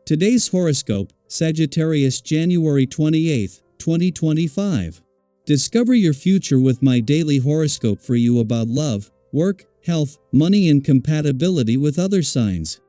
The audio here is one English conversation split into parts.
Today's horoscope, Sagittarius January 28, 2025. Discover your future with my daily horoscope for you about love, work, health, money and compatibility with other signs.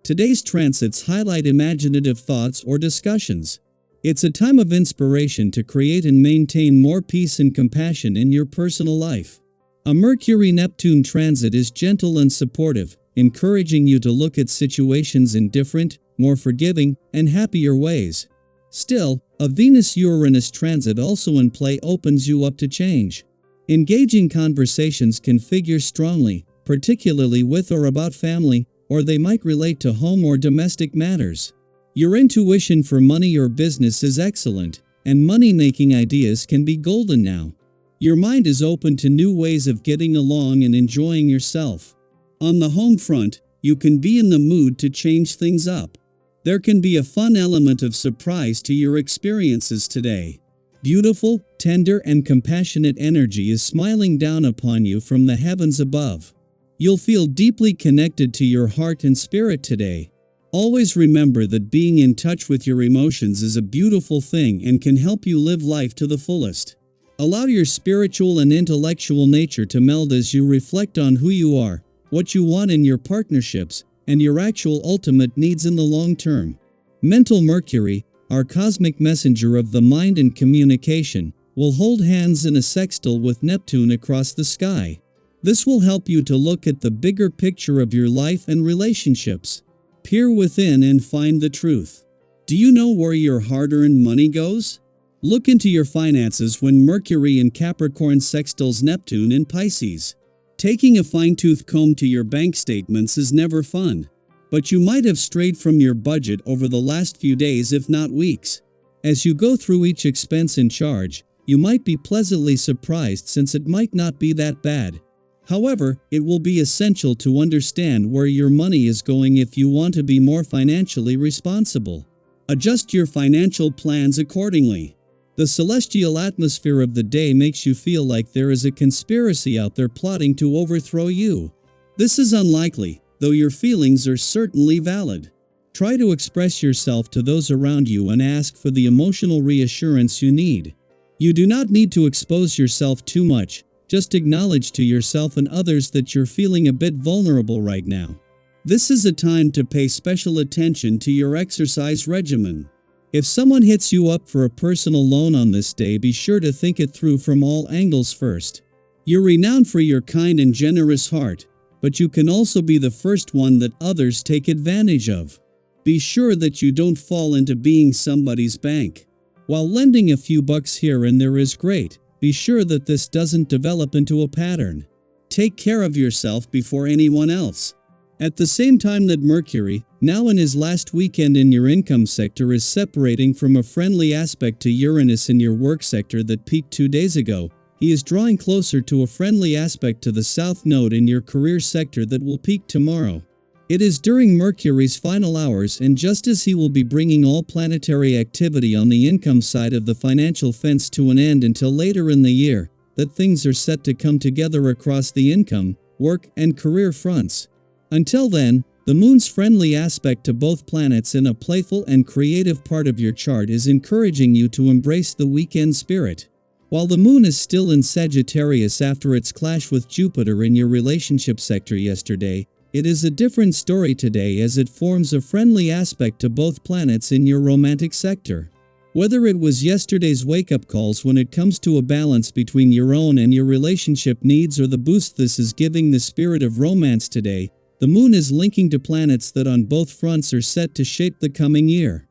Today's transits highlight imaginative thoughts or discussions. It's a time of inspiration to create and maintain more peace and compassion in your personal life. A Mercury-Neptune transit is gentle and supportive, encouraging you to look at situations in different, more forgiving, and happier ways. Still, a Venus-Uranus transit also in play opens you up to change. Engaging conversations can figure strongly, particularly with or about family, or they might relate to home or domestic matters. Your intuition for money or business is excellent, and money-making ideas can be golden now. Your mind is open to new ways of getting along and enjoying yourself. On the home front, you can be in the mood to change things up. There can be a fun element of surprise to your experiences today. Beautiful, tender and compassionate energy is smiling down upon you from the heavens above. You'll feel deeply connected to your heart and spirit today. Always remember that being in touch with your emotions is a beautiful thing and can help you live life to the fullest. Allow your spiritual and intellectual nature to meld as you reflect on who you are, what you want in your partnerships, and your actual ultimate needs in the long term. Mental Mercury, our cosmic messenger of the mind and communication, will hold hands in a sextile with Neptune across the sky. This will help you to look at the bigger picture of your life and relationships. Peer within and find the truth. Do you know where your hard-earned money goes? Look into your finances when Mercury in Capricorn sextiles Neptune in Pisces. Taking a fine-tooth comb to your bank statements is never fun. But you might have strayed from your budget over the last few days if not weeks. As you go through each expense and charge, you might be pleasantly surprised since it might not be that bad. However, it will be essential to understand where your money is going if you want to be more financially responsible. Adjust your financial plans accordingly. The celestial atmosphere of the day makes you feel like there is a conspiracy out there plotting to overthrow you. This is unlikely, though your feelings are certainly valid. Try to express yourself to those around you and ask for the emotional reassurance you need. You do not need to expose yourself too much. Just acknowledge to yourself and others that you're feeling a bit vulnerable right now. This is a time to pay special attention to your exercise regimen. If someone hits you up for a personal loan on this day, be sure to think it through from all angles first. You're renowned for your kind and generous heart, but you can also be the first one that others take advantage of. Be sure that you don't fall into being somebody's bank. While lending a few bucks here and there is great, be sure that this doesn't develop into a pattern. Take care of yourself before anyone else. At the same time that Mercury, now in his last weekend in your income sector, is separating from a friendly aspect to Uranus in your work sector that peaked 2 days ago, he is drawing closer to a friendly aspect to the South Node in your career sector that will peak tomorrow. It is during Mercury's final hours, and just as he will be bringing all planetary activity on the income side of the financial fence to an end until later in the year, that things are set to come together across the income, work, and career fronts. Until then, the Moon's friendly aspect to both planets in a playful and creative part of your chart is encouraging you to embrace the weekend spirit. While the Moon is still in Sagittarius after its clash with Jupiter in your relationship sector yesterday, it is a different story today as it forms a friendly aspect to both planets in your romantic sector. Whether it was yesterday's wake-up calls when it comes to a balance between your own and your relationship needs or the boost this is giving the spirit of romance today, the Moon is linking to planets that on both fronts are set to shape the coming year.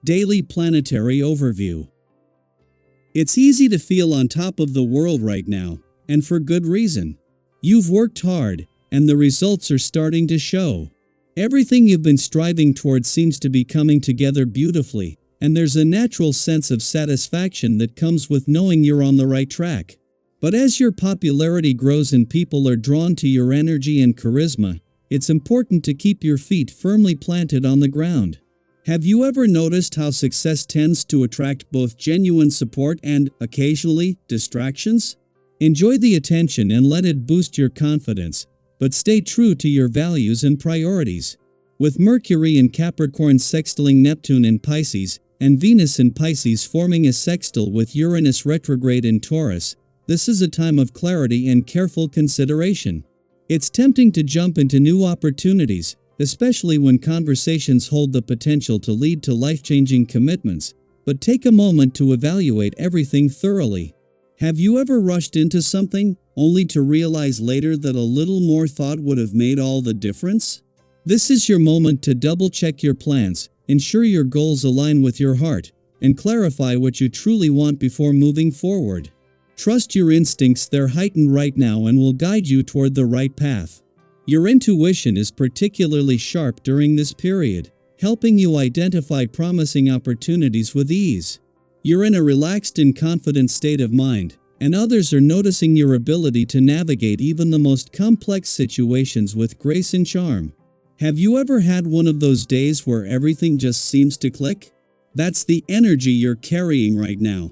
Daily Planetary Overview. It's easy to feel on top of the world right now, and for good reason. You've worked hard, and the results are starting to show. Everything you've been striving towards seems to be coming together beautifully, and there's a natural sense of satisfaction that comes with knowing you're on the right track. But as your popularity grows and people are drawn to your energy and charisma, it's important to keep your feet firmly planted on the ground. Have you ever noticed how success tends to attract both genuine support and, occasionally, distractions? Enjoy the attention and let it boost your confidence, but stay true to your values and priorities. With Mercury in Capricorn sextiling Neptune in Pisces, and Venus in Pisces forming a sextile with Uranus retrograde in Taurus, this is a time of clarity and careful consideration. It's tempting to jump into new opportunities, especially when conversations hold the potential to lead to life-changing commitments, but take a moment to evaluate everything thoroughly. Have you ever rushed into something, only to realize later that a little more thought would have made all the difference? This is your moment to double-check your plans, ensure your goals align with your heart, and clarify what you truly want before moving forward. Trust your instincts, they're heightened right now and will guide you toward the right path. Your intuition is particularly sharp during this period, helping you identify promising opportunities with ease. You're in a relaxed and confident state of mind, and others are noticing your ability to navigate even the most complex situations with grace and charm. Have you ever had one of those days where everything just seems to click? That's the energy you're carrying right now.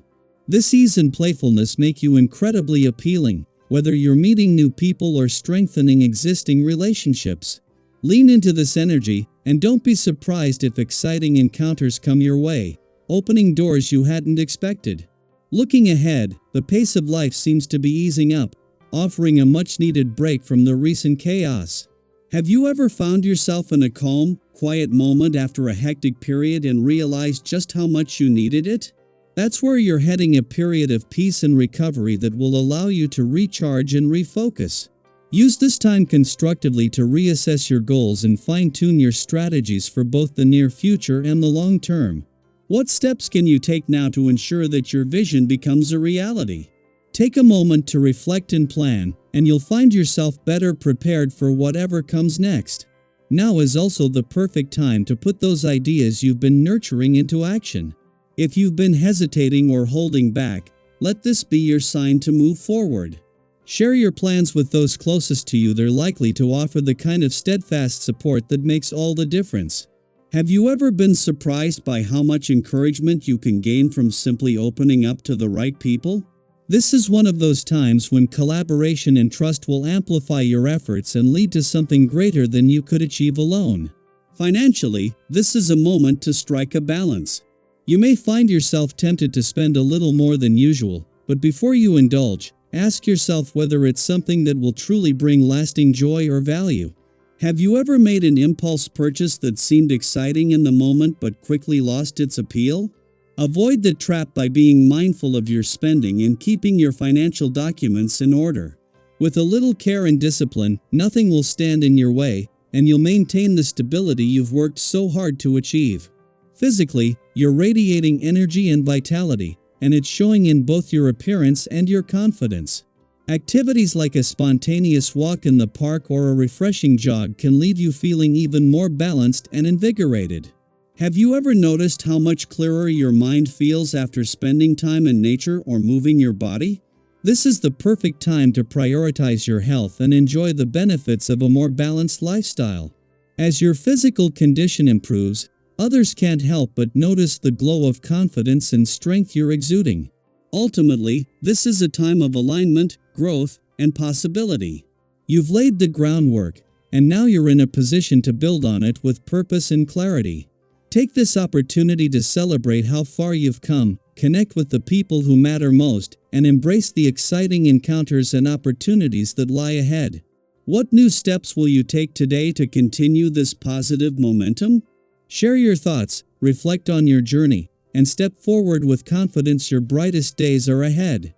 This ease and playfulness make you incredibly appealing, whether you're meeting new people or strengthening existing relationships. Lean into this energy, and don't be surprised if exciting encounters come your way, opening doors you hadn't expected. Looking ahead, the pace of life seems to be easing up, offering a much-needed break from the recent chaos. Have you ever found yourself in a calm, quiet moment after a hectic period and realized just how much you needed it? That's where you're heading, a period of peace and recovery that will allow you to recharge and refocus. Use this time constructively to reassess your goals and fine-tune your strategies for both the near future and the long term. What steps can you take now to ensure that your vision becomes a reality? Take a moment to reflect and plan, and you'll find yourself better prepared for whatever comes next. Now is also the perfect time to put those ideas you've been nurturing into action. If you've been hesitating or holding back, let this be your sign to move forward. Share your plans with those closest to you. They're likely to offer the kind of steadfast support that makes all the difference. Have you ever been surprised by how much encouragement you can gain from simply opening up to the right people? This is one of those times when collaboration and trust will amplify your efforts and lead to something greater than you could achieve alone. Financially, this is a moment to strike a balance. You may find yourself tempted to spend a little more than usual, but before you indulge, ask yourself whether it's something that will truly bring lasting joy or value. Have you ever made an impulse purchase that seemed exciting in the moment but quickly lost its appeal? Avoid the trap by being mindful of your spending and keeping your financial documents in order. With a little care and discipline, nothing will stand in your way, and you'll maintain the stability you've worked so hard to achieve. Physically, you're radiating energy and vitality, and it's showing in both your appearance and your confidence. Activities like a spontaneous walk in the park or a refreshing jog can leave you feeling even more balanced and invigorated. Have you ever noticed how much clearer your mind feels after spending time in nature or moving your body? This is the perfect time to prioritize your health and enjoy the benefits of a more balanced lifestyle. As your physical condition improves, others can't help but notice the glow of confidence and strength you're exuding. Ultimately, this is a time of alignment, growth, and possibility. You've laid the groundwork, and now you're in a position to build on it with purpose and clarity. Take this opportunity to celebrate how far you've come, connect with the people who matter most, and embrace the exciting encounters and opportunities that lie ahead. What new steps will you take today to continue this positive momentum? Share your thoughts, reflect on your journey, and step forward with confidence. Your brightest days are ahead.